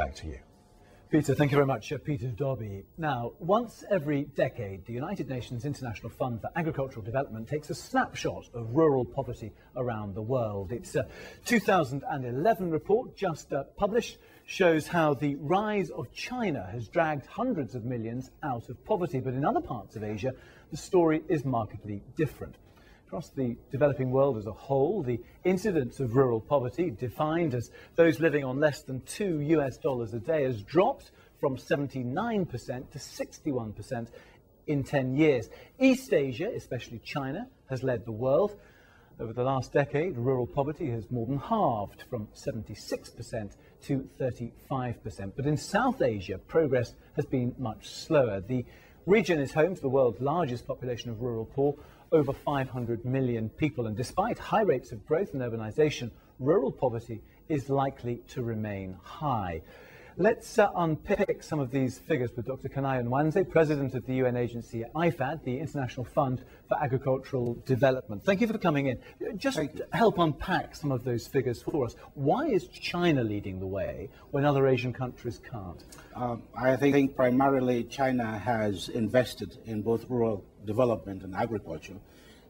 back to you. Peter, thank you very much. Peter Dobby. Now, once every decade, the United Nations International Fund for Agricultural Development takes a snapshot of rural poverty around the world. Its 2011 report, just published, shows how the rise of China has dragged hundreds of millions out of poverty. But in other parts of Asia, the story is markedly different. Across the developing world as a whole, the incidence of rural poverty, defined as those living on less than $2 a day, has dropped from 79% to 61% in 10 years. East Asia, especially China, has led the world. Over the last decade, rural poverty has more than halved from 76% to 35%. But in South Asia, progress has been much slower. The region is home to the world's largest population of rural poor, over 500 million people, and despite high rates of growth and urbanization, rural poverty is likely to remain high. Let's unpick some of these figures with Dr. Kanai Nwanze, President of the UN agency IFAD, the International Fund for Agricultural Development. Thank you for coming in. Just help unpack some of those figures for us. Why is China leading the way when other Asian countries can't? I think primarily China has invested in both rural development and agriculture,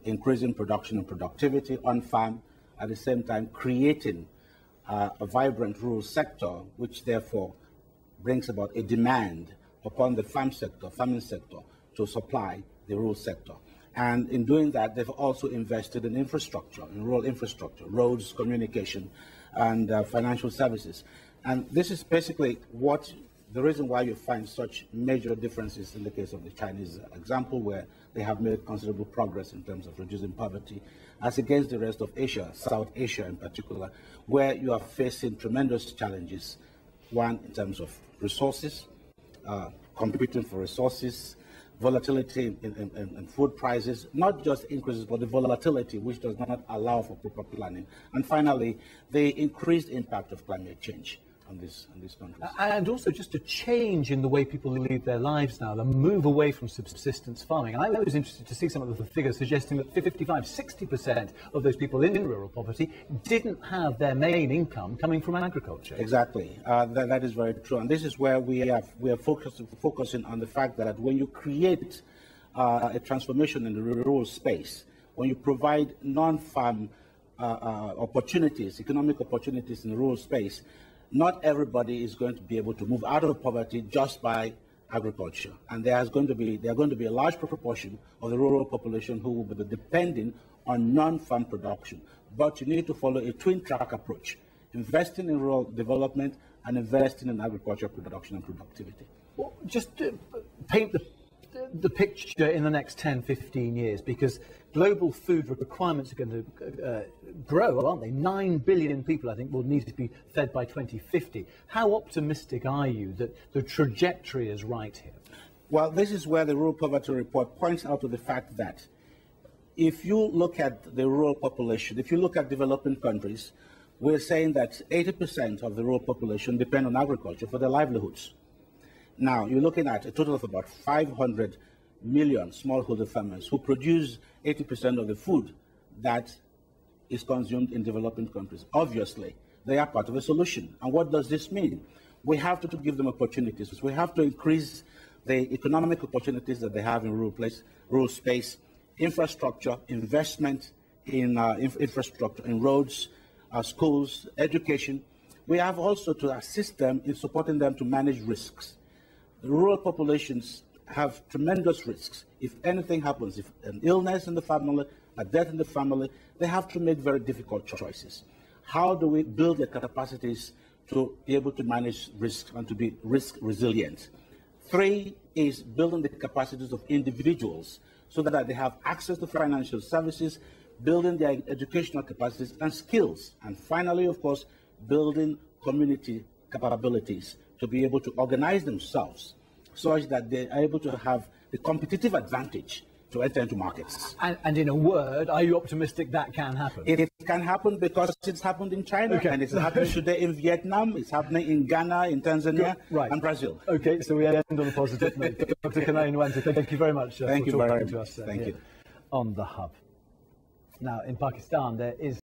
increasing production and productivity on farm, at the same time creating a vibrant rural sector, which therefore brings about a demand upon the farming sector to supply the rural sector. And in doing that, they've also invested in infrastructure, in rural infrastructure, roads, communication, and financial services. And this is basically the reason why you find such major differences in the case of the Chinese example, where they have made considerable progress in terms of reducing poverty, as against the rest of Asia, South Asia in particular, where you are facing tremendous challenges. One, in terms of resources, competing for resources, volatility in food prices, not just increases, but the volatility, which does not allow for proper planning. And finally, the increased impact of climate change on these countries. And also just a change in the way people lead their lives now, the move away from subsistence farming. And I was interested to see some of the figures suggesting that 60% of those people in rural poverty didn't have their main income coming from agriculture. Exactly. That is very true. And this is where we are focusing on the fact that when you create a transformation in the rural space, when you provide non-farm opportunities, economic opportunities in the rural space, not everybody is going to be able to move out of poverty just by agriculture. And there are going to be a large proportion of the rural population who will be depending on non-farm production. But you need to follow a twin-track approach, investing in rural development and investing in agricultural production and productivity. Well, just to paint the picture in the next 10, 15 years, because global food requirements are going to grow, aren't they? 9 billion people, I think, will need to be fed by 2050. How optimistic are you that the trajectory is right here? Well, this is where the Rural Poverty Report points out to the fact that if you look at the rural population, if you look at developing countries, we're saying that 80% of the rural population depend on agriculture for their livelihoods. Now, you're looking at a total of about 500 million smallholder farmers who produce 80% of the food that is consumed in developing countries. Obviously, they are part of a solution. And what does this mean? We have to give them opportunities. We have to increase the economic opportunities that they have in rural space, infrastructure, investment in infrastructure, in roads, schools, education. We have also to assist them in supporting them to manage risks. The rural populations have tremendous risks. If anything happens, if an illness in the family, a death in the family, they have to make very difficult choices. How do we build their capacities to be able to manage risk and to be risk resilient? 3 is building the capacities of individuals so that they have access to financial services, building their educational capacities and skills. And finally, of course, building community capabilities to be able to organize themselves such that they are able to have the competitive advantage to enter into markets. And in a word, are you optimistic that can happen? It can happen because it's happened in China, and it's happening today in Vietnam, it's happening in Ghana, in Tanzania, and Brazil. Okay, so we end on a positive note. Dr. Kanai Nwanze, thank you very much for talking to us Thank you. on The Hub. Now, in Pakistan, there is